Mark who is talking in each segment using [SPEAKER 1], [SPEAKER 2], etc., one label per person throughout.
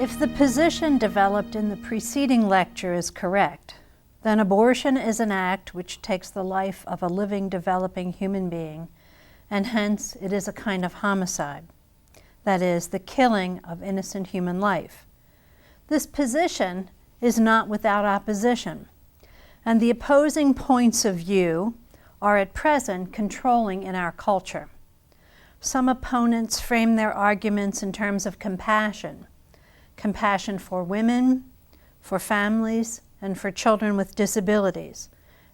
[SPEAKER 1] If the position developed in the preceding lecture is correct, then abortion is an act which takes the life of a living, developing human being, and hence it is a kind of homicide. That is, the killing of innocent human life. This position is not without opposition, and the opposing points of view are at present controlling in our culture. Some opponents frame their arguments in terms of compassion for women, for families, and for children with disabilities.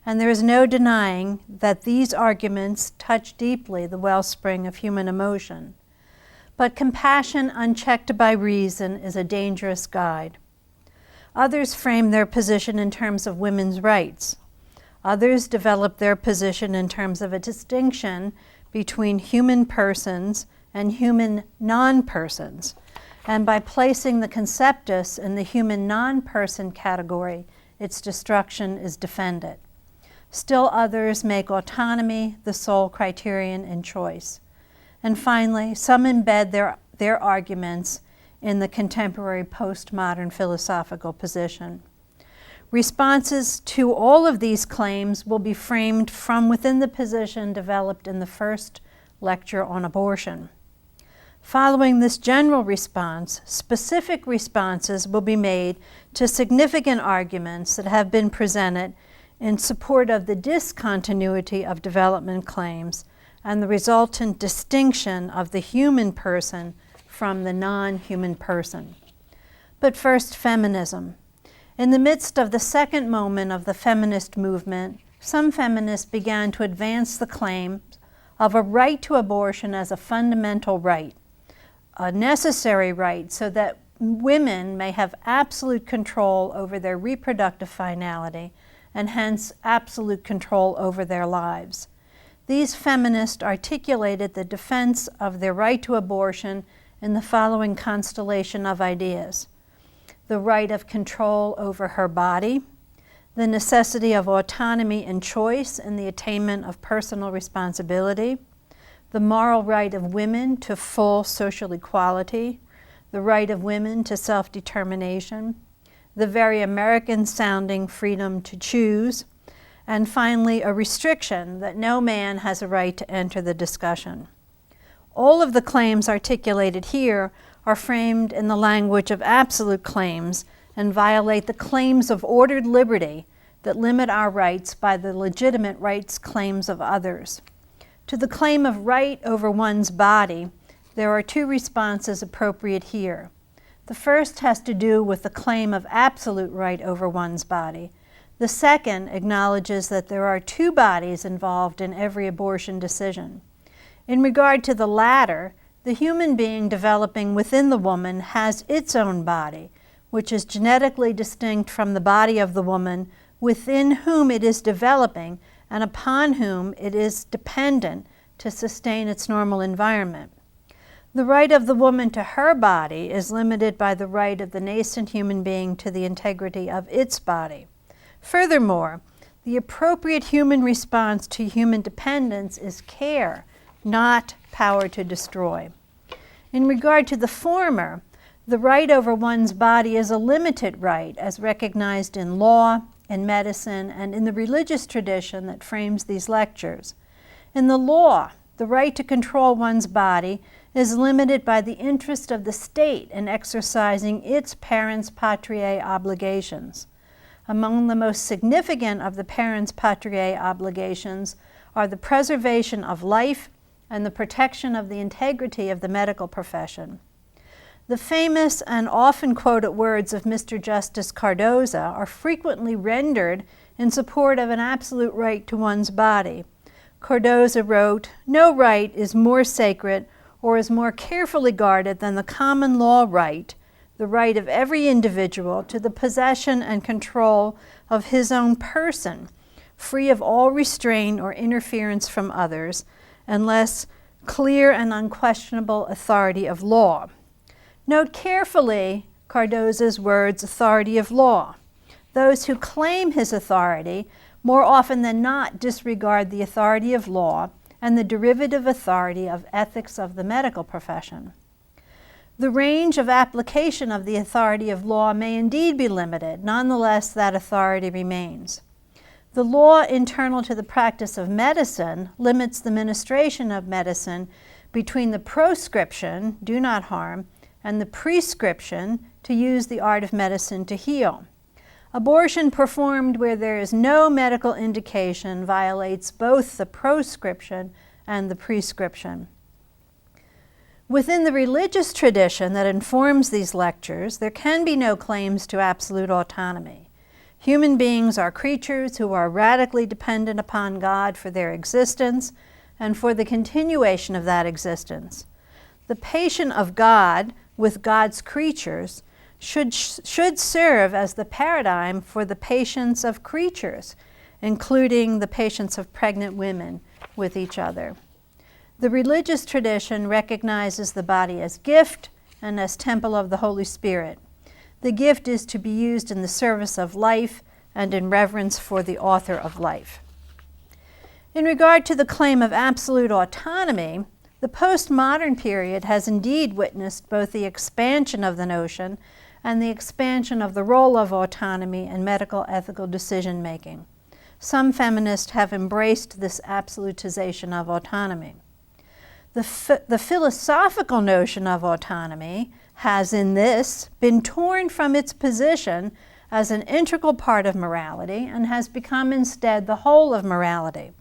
[SPEAKER 1] And there is no denying that these arguments touch deeply the wellspring of human emotion. But compassion unchecked by reason is a dangerous guide. Others frame their position in terms of women's rights. Others develop their position in terms of a distinction between human persons and human non-persons, and by placing the conceptus in the human non-person category, its destruction is defended. Still others make autonomy the sole criterion in choice. And finally, some embed their arguments in the contemporary postmodern philosophical position. Responses to all of these claims will be framed from within the position developed in the first lecture on abortion. Following this general response, specific responses will be made to significant arguments that have been presented in support of the discontinuity of development claims and the resultant distinction of the human person from the non-human person. But first, feminism. In the midst of the second moment of the feminist movement, some feminists began to advance the claim of a right to abortion as a fundamental right, a necessary right so that women may have absolute control over their reproductive finality and hence absolute control over their lives. These feminists articulated the defense of their right to abortion in the following constellation of ideas: the right of control over her body, the necessity of autonomy and choice in the attainment of personal responsibility, the moral right of women to full social equality, the right of women to self-determination, the very American-sounding freedom to choose, and finally, a restriction that no man has a right to enter the discussion. All of the claims articulated here are framed in the language of absolute claims and violate the claims of ordered liberty that limit our rights by the legitimate rights claims of others. To the claim of right over one's body, there are two responses appropriate here. The first has to do with the claim of absolute right over one's body. The second acknowledges that there are two bodies involved in every abortion decision. In regard to the latter, the human being developing within the woman has its own body, which is genetically distinct from the body of the woman within whom it is developing and upon whom it is dependent to sustain its normal environment. The right of the woman to her body is limited by the right of the nascent human being to the integrity of its body. Furthermore, the appropriate human response to human dependence is care, not power to destroy. In regard to the former, the right over one's body is a limited right as recognized in law, in medicine, and in the religious tradition that frames these lectures. In the law, the right to control one's body is limited by the interest of the state in exercising its parens patriae obligations. Among the most significant of the parens patriae obligations are the preservation of life and the protection of the integrity of the medical profession. The famous and often quoted words of Mr. Justice Cardozo are frequently rendered in support of an absolute right to one's body. Cardozo wrote, "No right is more sacred or is more carefully guarded than the common law right, the right of every individual to the possession and control of his own person, free of all restraint or interference from others, unless clear and unquestionable authority of law." Note carefully Cardozo's words, authority of law. Those who claim his authority more often than not disregard the authority of law and the derivative authority of ethics of the medical profession. The range of application of the authority of law may indeed be limited. Nonetheless, that authority remains. The law internal to the practice of medicine limits the ministration of medicine between the proscription, do not harm, and the prescription, to use the art of medicine to heal. Abortion performed where there is no medical indication violates both the proscription and the prescription. Within the religious tradition that informs these lectures, there can be no claims to absolute autonomy. Human beings are creatures who are radically dependent upon God for their existence and for the continuation of that existence. The patient of God with God's creatures should serve as the paradigm for the patience of creatures, including the patience of pregnant women with each other. The religious tradition recognizes the body as gift and as temple of the Holy Spirit. The gift is to be used in the service of life and in reverence for the author of life. In regard to the claim of absolute autonomy, the postmodern period has indeed witnessed both the expansion of the notion and the expansion of the role of autonomy in medical ethical decision-making. Some feminists have embraced this absolutization of autonomy. The philosophical notion of autonomy has in this been torn from its position as an integral part of morality and has become instead the whole of morality.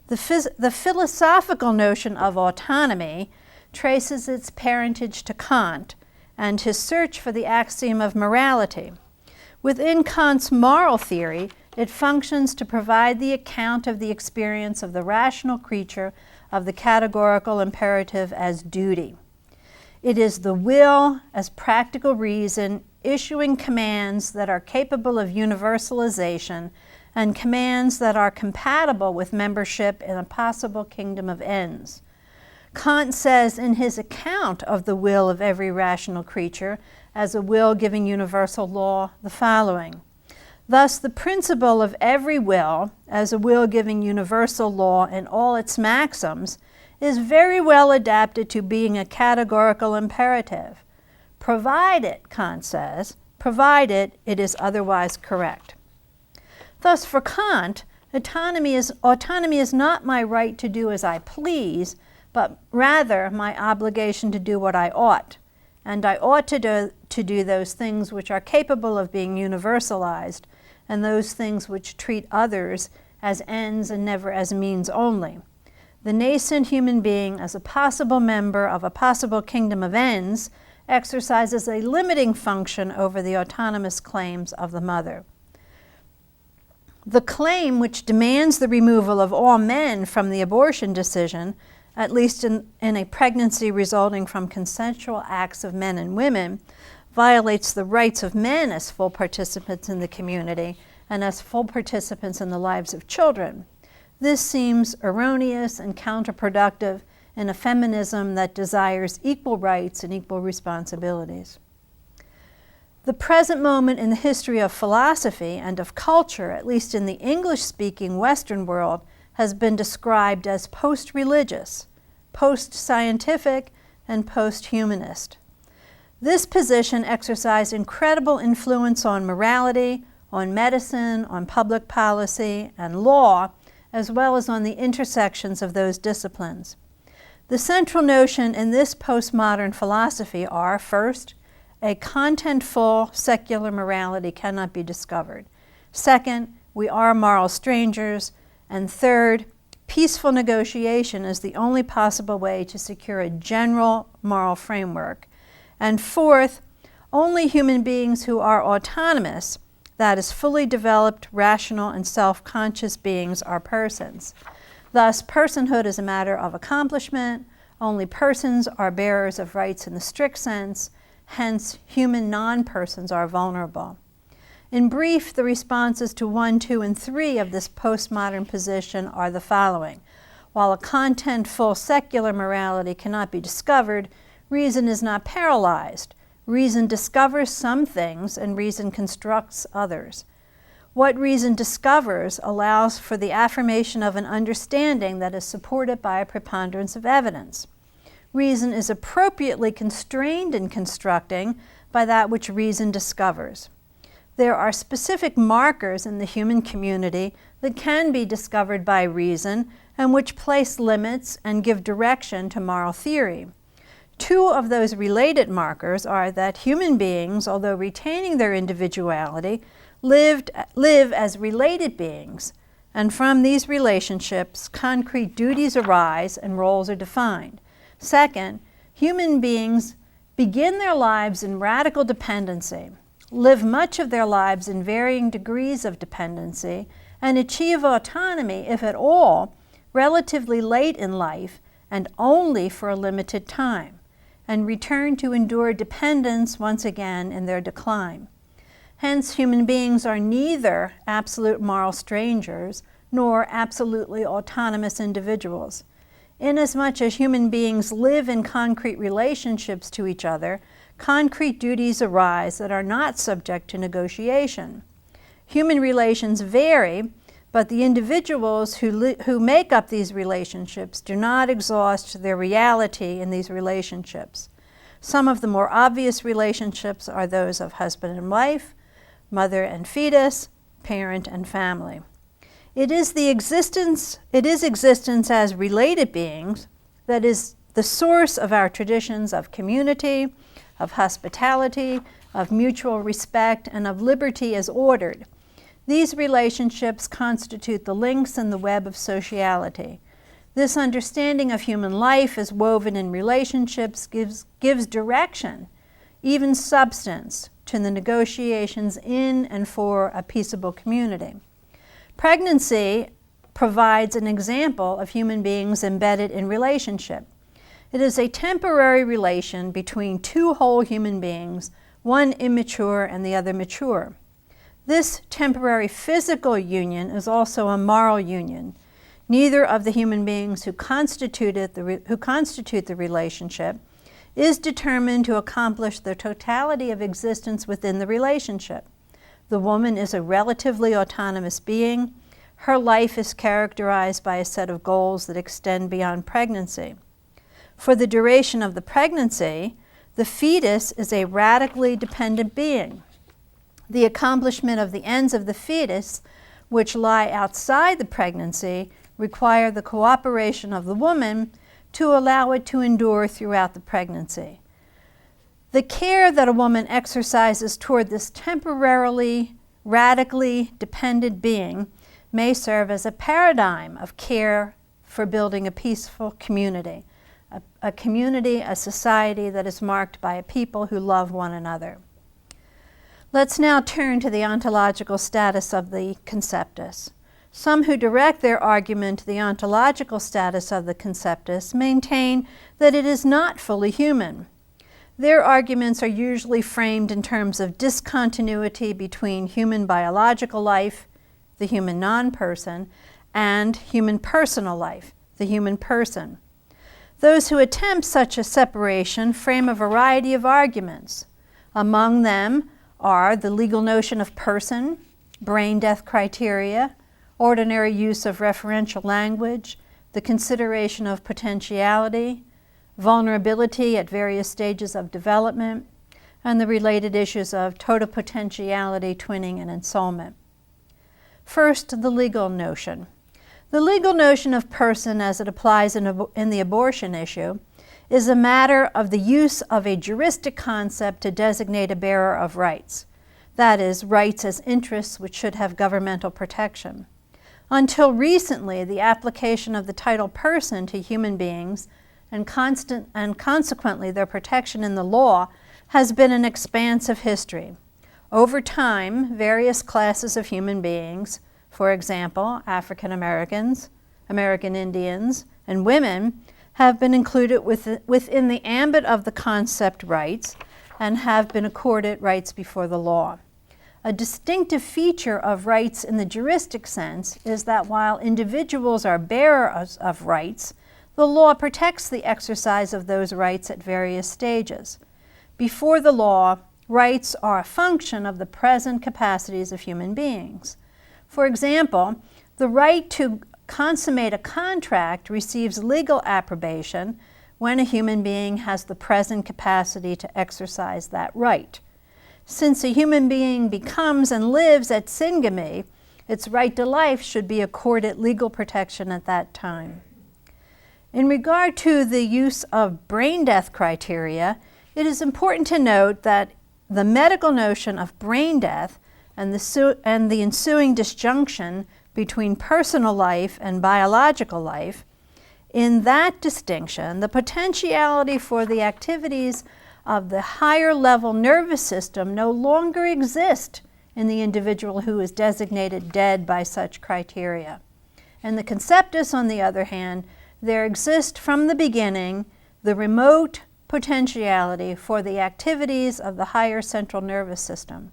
[SPEAKER 1] The philosophical notion of autonomy traces its parentage to Kant and his search for the axiom of morality. Within Kant's moral theory, it functions to provide the account of the experience of the rational creature of the categorical imperative as duty. It is the will as practical reason issuing commands that are capable of universalization and commands that are compatible with membership in a possible kingdom of ends. Kant says in his account of the will of every rational creature as a will giving universal law the following: thus, the principle of every will as a will giving universal law in all its maxims is very well adapted to being a categorical imperative, provided, Kant says, provided it is otherwise correct. Thus, for Kant, autonomy is not my right to do as I please, but rather my obligation to do what I ought. And I ought to do those things which are capable of being universalized, and those things which treat others as ends and never as means only. The nascent human being, as a possible member of a possible kingdom of ends, exercises a limiting function over the autonomous claims of the mother. The claim which demands the removal of all men from the abortion decision, at least in a pregnancy resulting from consensual acts of men and women, violates the rights of men as full participants in the community and as full participants in the lives of children. This seems erroneous and counterproductive in a feminism that desires equal rights and equal responsibilities. The present moment in the history of philosophy and of culture, at least in the English-speaking Western world, has been described as post-religious, post-scientific, and post-humanist. This position exercised incredible influence on morality, on medicine, on public policy, and law, as well as on the intersections of those disciplines. The central notion in this postmodern philosophy are, first, a contentful secular morality cannot be discovered. Second, we are moral strangers. And third, peaceful negotiation is the only possible way to secure a general moral framework. And fourth, only human beings who are autonomous, that is, fully developed, rational, and self-conscious beings, are persons. Thus, personhood is a matter of accomplishment. Only persons are bearers of rights in the strict sense. Hence, human non-persons are vulnerable. In brief, the responses to 1, 2, and 3 of this postmodern position are the following. While a contentful secular morality cannot be discovered, reason is not paralyzed. Reason discovers some things and reason constructs others. What reason discovers allows for the affirmation of an understanding that is supported by a preponderance of evidence. reason is appropriately constrained in constructing by that which reason discovers. There are specific markers in the human community that can be discovered by reason and which place limits and give direction to moral theory. Two of those related markers are that human beings, although retaining their individuality, live as related beings, and from these relationships, concrete duties arise and roles are defined. Second, human beings begin their lives in radical dependency, live much of their lives in varying degrees of dependency, and achieve autonomy, if at all, relatively late in life and only for a limited time, and return to endure dependence once again in their decline. Hence, human beings are neither absolute moral strangers nor absolutely autonomous individuals. Inasmuch as human beings live in concrete relationships to each other, concrete duties arise that are not subject to negotiation. Human relations vary, but the individuals who make up these relationships do not exhaust their reality in these relationships. Some of the more obvious relationships are those of husband and wife, mother and fetus, parent and family. It is existence as related beings that is the source of our traditions of community, of hospitality, of mutual respect, and of liberty as ordered. These relationships constitute the links in the web of sociality. This understanding of human life as woven in relationships gives direction, even substance, to the negotiations in and for a peaceable community. Pregnancy provides an example of human beings embedded in relationship. It is a temporary relation between two whole human beings, one immature and the other mature. This temporary physical union is also a moral union. Neither of the human beings who constitute the relationship is determined to accomplish the totality of existence within the relationship. The woman is a relatively autonomous being. Her life is characterized by a set of goals that extend beyond pregnancy. For the duration of the pregnancy, the fetus is a radically dependent being. The accomplishment of the ends of the fetus, which lie outside the pregnancy, require the cooperation of the woman to allow it to endure throughout the pregnancy. The care that a woman exercises toward this temporarily, radically dependent being may serve as a paradigm of care for building a peaceful community, a society that is marked by a people who love one another. Let's now turn to the ontological status of the conceptus. Some who direct their argument to the ontological status of the conceptus maintain that it is not fully human. Their arguments are usually framed in terms of discontinuity between human biological life, the human non-person, and human personal life, the human person. Those who attempt such a separation frame a variety of arguments. Among them are the legal notion of person, brain death criteria, ordinary use of referential language, the consideration of potentiality, vulnerability at various stages of development, and the related issues of totipotentiality, twinning, and ensolement. First, the legal notion. The legal notion of person as it applies in the abortion issue is a matter of the use of a juristic concept to designate a bearer of rights, that is, rights as interests which should have governmental protection. Until recently, the application of the title person to human beings and consequently their protection in the law has been an expansive history. Over time, various classes of human beings, for example, African Americans, American Indians, and women, have been included within the ambit of the concept rights and have been accorded rights before the law. A distinctive feature of rights in the juristic sense is that while individuals are bearers of rights, the law protects the exercise of those rights at various stages. Before the law, rights are a function of the present capacities of human beings. For example, the right to consummate a contract receives legal approbation when a human being has the present capacity to exercise that right. Since a human being becomes and lives at syngamy, its right to life should be accorded legal protection at that time. In regard to the use of brain death criteria, it is important to note that the medical notion of brain death and the ensuing disjunction between personal life and biological life, in that distinction, the potentiality for the activities of the higher level nervous system no longer exist in the individual who is designated dead by such criteria. In the conceptus, on the other hand, there exists from the beginning the remote potentiality for the activities of the higher central nervous system.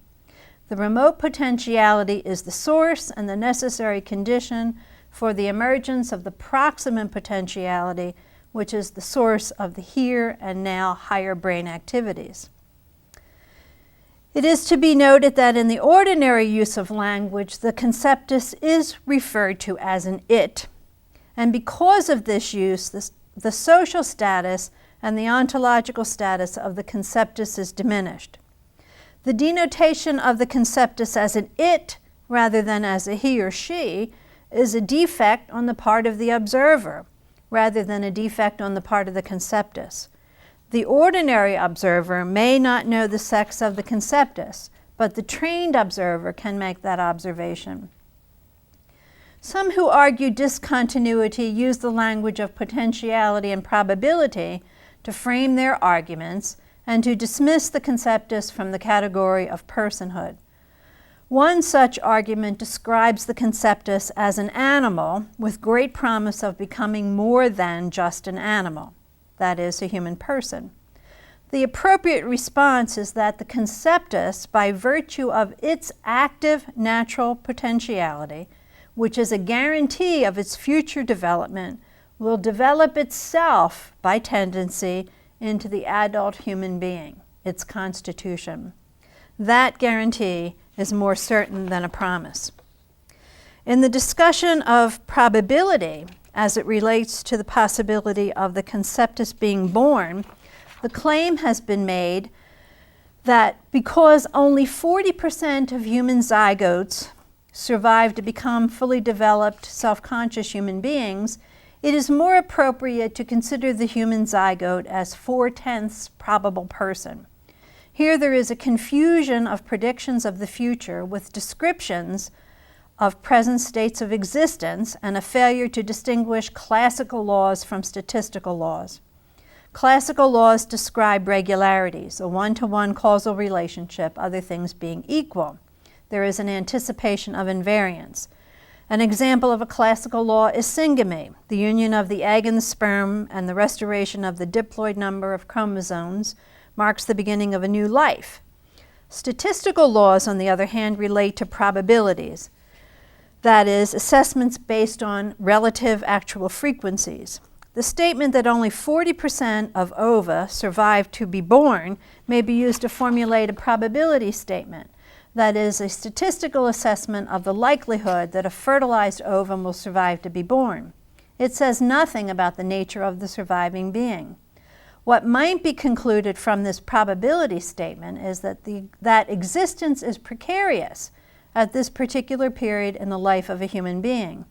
[SPEAKER 1] The remote potentiality is the source and the necessary condition for the emergence of the proximate potentiality, which is the source of the here and now higher brain activities. It is to be noted that in the ordinary use of language, the conceptus is referred to as an it. And because of this use, the social status and the ontological status of the conceptus is diminished. The denotation of the conceptus as an it rather than as a he or she is a defect on the part of the observer rather than a defect on the part of the conceptus. The ordinary observer may not know the sex of the conceptus, but the trained observer can make that observation. Some who argue discontinuity use the language of potentiality and probability to frame their arguments and to dismiss the conceptus from the category of personhood. One such argument describes the conceptus as an animal with great promise of becoming more than just an animal, that is, a human person. The appropriate response is that the conceptus, by virtue of its active natural potentiality, which is a guarantee of its future development, will develop itself by tendency into the adult human being, its constitution. That guarantee is more certain than a promise. In the discussion of probability, as it relates to the possibility of the conceptus being born, the claim has been made that because only 40% of human zygotes survive to become fully developed, self-conscious human beings, it is more appropriate to consider the human zygote as 4/10 probable person. Here there is a confusion of predictions of the future with descriptions of present states of existence and a failure to distinguish classical laws from statistical laws. Classical laws describe regularities, a one-to-one causal relationship, other things being equal. There is an anticipation of invariance. An example of a classical law is syngamy, the union of the egg and the sperm and the restoration of the diploid number of chromosomes marks the beginning of a new life. Statistical laws, on the other hand, relate to probabilities, that is, assessments based on relative actual frequencies. The statement that only 40% of ova survive to be born may be used to formulate a probability statement, that is, a statistical assessment of the likelihood that a fertilized ovum will survive to be born. It says nothing about the nature of the surviving being. What might be concluded from this probability statement is that existence is precarious at this particular period in the life of a human being.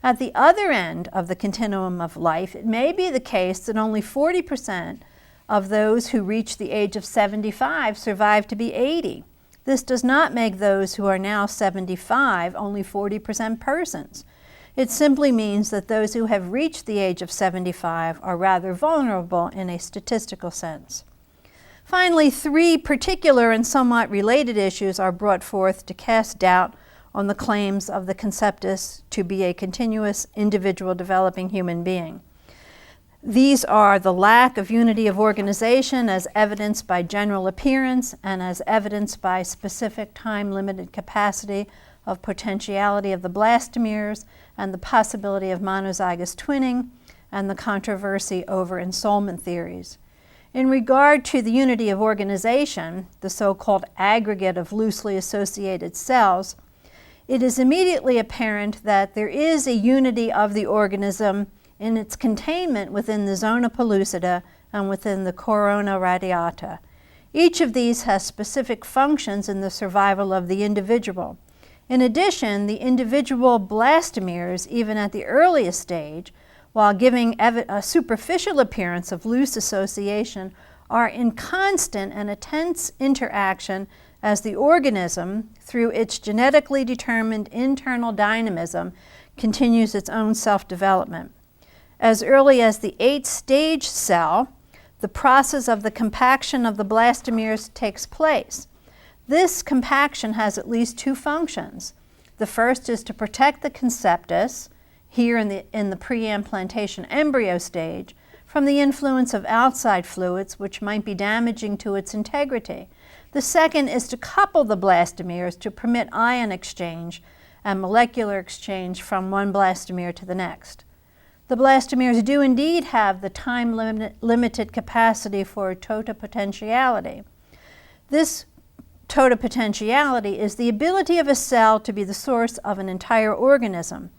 [SPEAKER 1] At the other end of the continuum of life, it may be the case that only 40% of those who reach the age of 75 survive to be 80. This does not make those who are now 75 only 40% persons. It simply means that those who have reached the age of 75 are rather vulnerable in a statistical sense. Finally, three particular and somewhat related issues are brought forth to cast doubt on the claims of the conceptus to be a continuous individual developing human being. These are the lack of unity of organization as evidenced by general appearance and as evidenced by specific time-limited capacity of potentiality of the blastomeres and the possibility of monozygous twinning and the controversy over ensolement theories. In regard to the unity of organization, the so-called aggregate of loosely associated cells, it is immediately apparent that there is a unity of the organism in its containment within the zona pellucida and within the corona radiata. Each of these has specific functions in the survival of the individual. In addition, the individual blastomeres, even at the earliest stage, while giving a superficial appearance of loose association, are in constant and intense interaction as the organism, through its genetically determined internal dynamism, continues its own self-development. As early as the 8th-stage cell, the process of the compaction of the blastomeres takes place. This compaction has at least two functions. The first is to protect the conceptus, here in the pre-implantation embryo stage, from the influence of outside fluids which might be damaging to its integrity. The second is to couple the blastomeres to permit ion exchange and molecular exchange from one blastomere to the next. The blastomeres do indeed have the time-limited capacity for totipotentiality. This totipotentiality is the ability of a cell to be the source of an entire organism.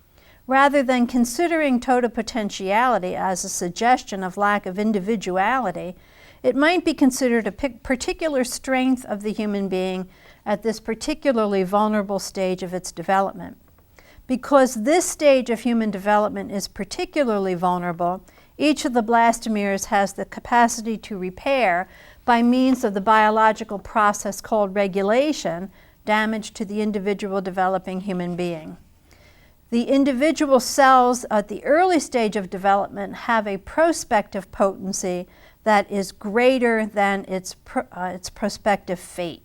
[SPEAKER 1] Rather than considering totipotentiality as a suggestion of lack of individuality, it might be considered a particular strength of the human being at this particularly vulnerable stage of its development. Because this stage of human development is particularly vulnerable, each of the blastomeres has the capacity to repair, by means of the biological process called regulation, damage to the individual developing human being. The individual cells at the early stage of development have a prospective potency that is greater than its prospective fate.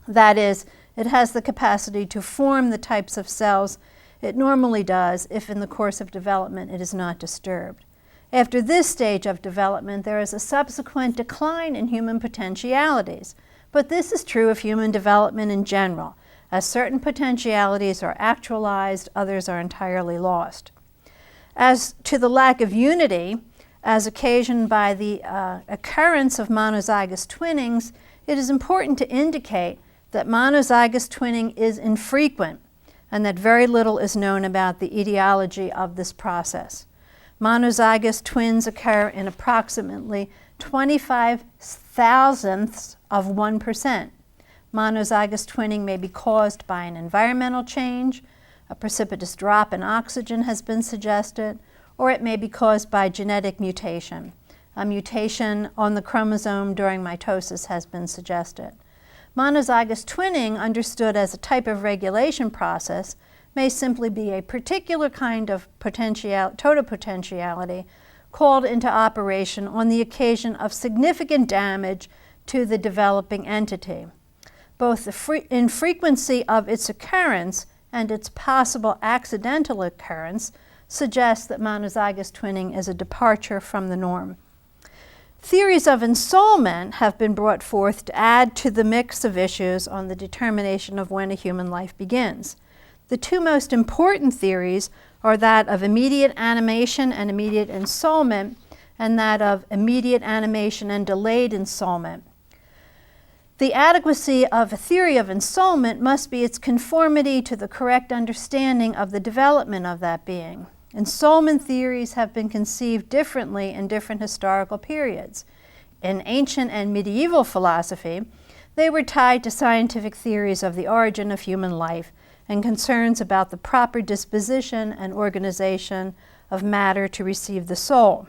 [SPEAKER 1] That is, it has the capacity to form the types of cells it normally does if in the course of development it is not disturbed. After this stage of development, there is a subsequent decline in human potentialities, but this is true of human development in general. As certain potentialities are actualized, others are entirely lost. As to the lack of unity, as occasioned by the occurrence of monozygous twinnings, it is important to indicate that monozygous twinning is infrequent and that very little is known about the etiology of this process. Monozygous twins occur in approximately 25 thousandths of 1%. Monozygous twinning may be caused by an environmental change, a precipitous drop in oxygen has been suggested, or it may be caused by genetic mutation. A mutation on the chromosome during mitosis has been suggested. Monozygous twinning, understood as a type of regulation process, may simply be a particular kind of totipotentiality called into operation on the occasion of significant damage to the developing entity. Both the infrequency of its occurrence and its possible accidental occurrence suggests that monozygous twinning is a departure from the norm. Theories of ensoulment have been brought forth to add to the mix of issues on the determination of when a human life begins. The two most important theories are that of immediate animation and immediate ensoulment, and that of immediate animation and delayed ensoulment. The adequacy of a theory of ensoulment must be its conformity to the correct understanding of the development of that being. Ensoulment theories have been conceived differently in different historical periods. In ancient and medieval philosophy, they were tied to scientific theories of the origin of human life and concerns about the proper disposition and organization of matter to receive the soul.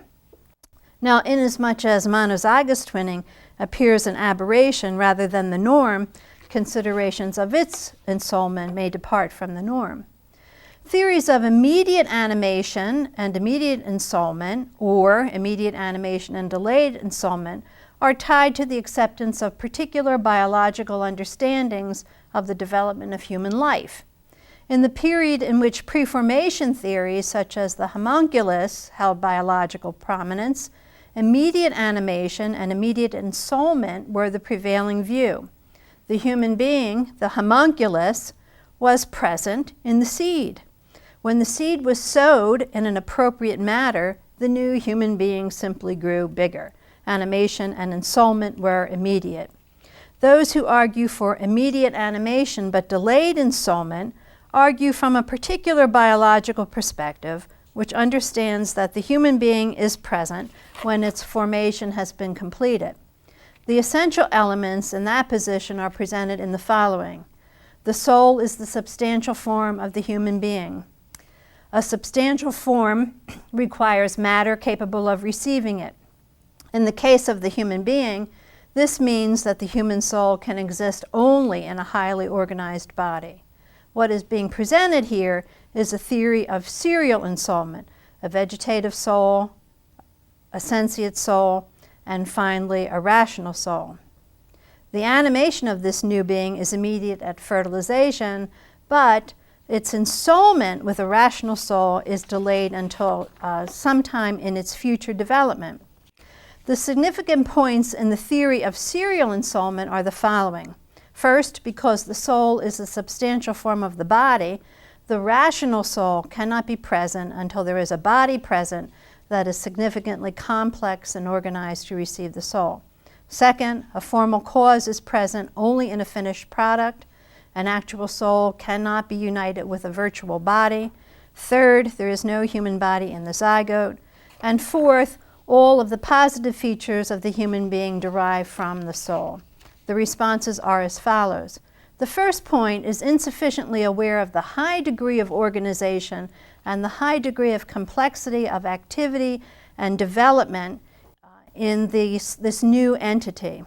[SPEAKER 1] Now, inasmuch as monozygous twinning appears an aberration rather than the norm, considerations of its ensoulment may depart from the norm. Theories of immediate animation and immediate ensoulment, or immediate animation and delayed ensoulment, are tied to the acceptance of particular biological understandings of the development of human life. In the period in which preformation theories, such as the homunculus, held biological prominence, immediate animation and immediate ensoulment were the prevailing view. The human being, the homunculus, was present in the seed. When the seed was sowed in an appropriate manner, the new human being simply grew bigger. Animation and ensoulment were immediate. Those who argue for immediate animation but delayed ensoulment argue from a particular biological perspective, which understands that the human being is present when its formation has been completed. The essential elements in that position are presented in the following. The soul is the substantial form of the human being. A substantial form requires matter capable of receiving it. In the case of the human being, this means that the human soul can exist only in a highly organized body. What is being presented here is a theory of serial ensoulment, a vegetative soul, a sentient soul, and finally a rational soul. The animation of this new being is immediate at fertilization, but its ensoulment with a rational soul is delayed until sometime in its future development. The significant points in the theory of serial ensoulment are the following. First, because the soul is a substantial form of the body, the rational soul cannot be present until there is a body present that is significantly complex and organized to receive the soul. Second, a formal cause is present only in a finished product. An actual soul cannot be united with a virtual body. Third, there is no human body in the zygote. And fourth, all of the positive features of the human being derive from the soul. The responses are as follows. The first point is insufficiently aware of the high degree of organization and the high degree of complexity of activity and development in this new entity.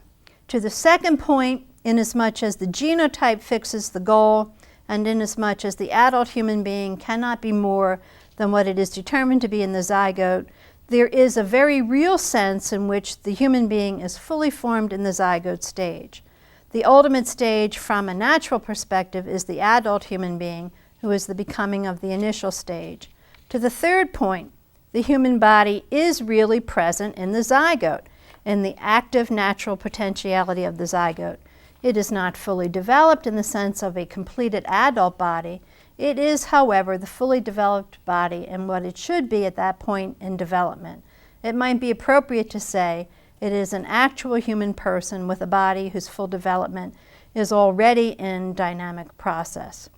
[SPEAKER 1] To the second point, inasmuch as the genotype fixes the goal, and inasmuch as the adult human being cannot be more than what it is determined to be in the zygote, there is a very real sense in which the human being is fully formed in the zygote stage. The ultimate stage from a natural perspective is the adult human being, who is the becoming of the initial stage. To the third point, the human body is really present in the zygote, in the active natural potentiality of the zygote. It is not fully developed in the sense of a completed adult body. It is, however, the fully developed body and what it should be at that point in development. It might be appropriate to say it is an actual human person with a body whose full development is already in dynamic process.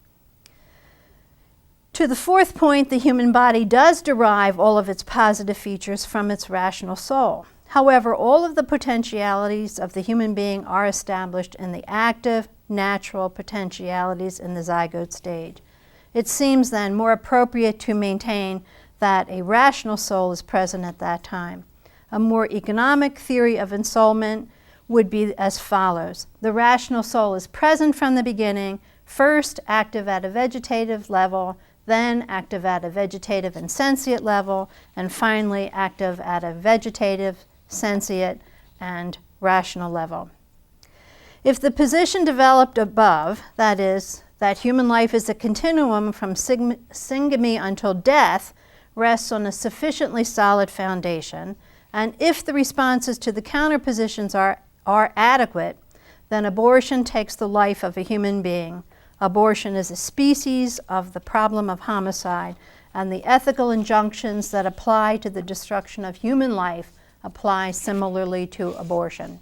[SPEAKER 1] To the fourth point, the human body does derive all of its positive features from its rational soul. However, all of the potentialities of the human being are established in the active, natural potentialities in the zygote stage. It seems then more appropriate to maintain that a rational soul is present at that time. A more economic theory of ensoulment would be as follows. The rational soul is present from the beginning, first active at a vegetative level, then active at a vegetative and sentient level, and finally active at a vegetative, sentient, and rational level. If the position developed above, that is, that human life is a continuum from syngamy until death, rests on a sufficiently solid foundation, and if the responses to the counterpositions are adequate, then abortion takes the life of a human being. Abortion is a species of the problem of homicide, and the ethical injunctions that apply to the destruction of human life apply similarly to abortion.